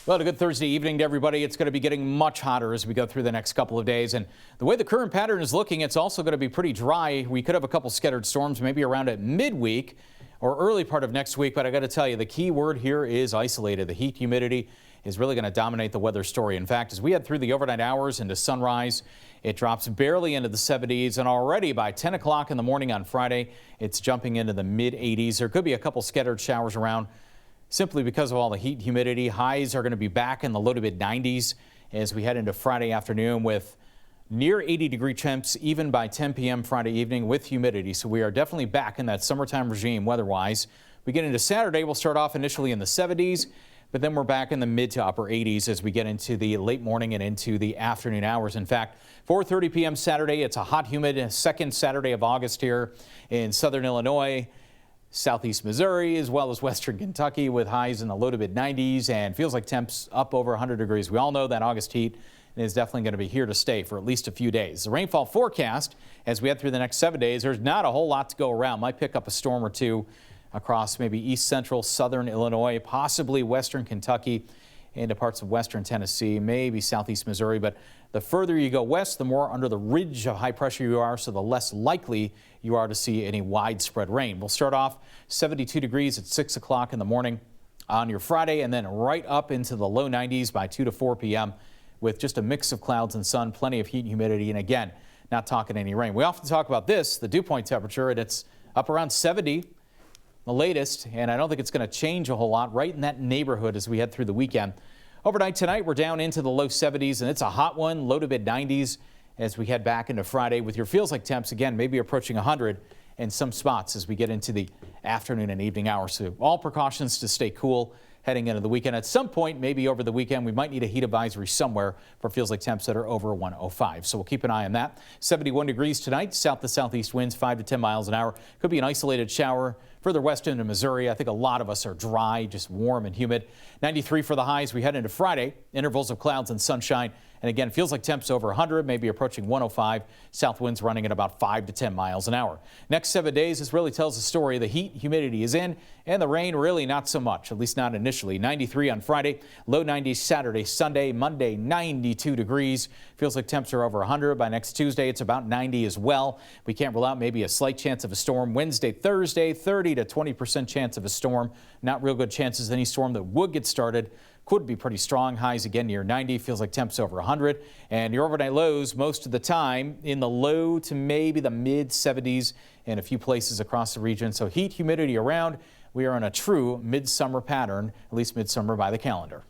Well, a good Thursday evening to everybody. It's going to be getting much hotter as we go through the next couple of days. And the way the current pattern is looking, it's also going to be pretty dry. We could have a couple scattered storms maybe around at midweek or early part of next week. But I got to tell you, the key word here is isolated. The heat humidity is really going to dominate the weather story. In fact, as we head through the overnight hours into sunrise, it drops barely into the 70s. And already by 10 o'clock in the morning on Friday, it's jumping into the mid 80s. There could be a couple scattered showers around, simply because of all the heat and humidity. Highs are going to be back in the low to mid 90s as we head into Friday afternoon with near 80-degree temps even by 10 p.m. Friday evening with humidity. So we are definitely back in that summertime regime weather-wise. We get into Saturday, we'll start off initially in the 70s, but then we're back in the mid to upper 80s as we get into the late morning and into the afternoon hours. In fact, 4:30 p.m. Saturday, it's a hot, humid second Saturday of August here in southern Illinois, southeast Missouri, as well as western Kentucky, with highs in the low to mid 90s and feels like temps up over 100 degrees. We all know that August heat is definitely going to be here to stay for at least a few days. The rainfall forecast as we head through the next 7 days, there's not a whole lot to go around. Might pick up a storm or two across maybe east central southern Illinois, possibly western Kentucky into parts of western Tennessee, maybe southeast Missouri. But the further you go west, the more under the ridge of high pressure you are, so the less likely you are to see any widespread rain. We'll start off 72 degrees at 6 o'clock in the morning on your Friday, and then right up into the low 90s by 2 to 4 p.m. with just a mix of clouds and sun, plenty of heat and humidity, and again, not talking any rain. We often talk about this, the dew point temperature, and it's up around 70, the latest, and I don't think it's going to change a whole lot, right in that neighborhood as we head through the weekend. Overnight tonight, we're down into the low 70s, and it's a hot one, low to mid 90s as we head back into Friday with your feels like temps again, maybe approaching 100 in some spots as we get into the afternoon and evening hours. So all precautions to stay cool heading into the weekend. At some point, maybe over the weekend, we might need a heat advisory somewhere for feels like temps that are over 105. So we'll keep an eye on that. 71 degrees tonight, south to southeast winds 5 to 10 miles an hour. Could be an isolated shower further west into Missouri. I think a lot of us are dry, just warm and humid. 93 for the highs. We head into Friday, intervals of clouds and sunshine. And again, feels like temps over 100, maybe approaching 105. South winds running at about 5 to 10 miles an hour. Next 7 days, this really tells the story. The heat, humidity is in, and the rain really not so much, at least not initially. 93 on Friday, low 90s Saturday, Sunday, Monday, 92 degrees. Feels like temps are over 100. By next Tuesday, it's about 90 as well. We can't rule out maybe a slight chance of a storm. Wednesday, Thursday, 30 to 20% chance of a storm. Not real good chances of any storm that would get started. Could be pretty strong. Highs again near 90. Feels like temps over 100. And your overnight lows most of the time in the low to maybe the mid 70s in a few places across the region. So heat, humidity around. We are in a true midsummer pattern, at least midsummer by the calendar.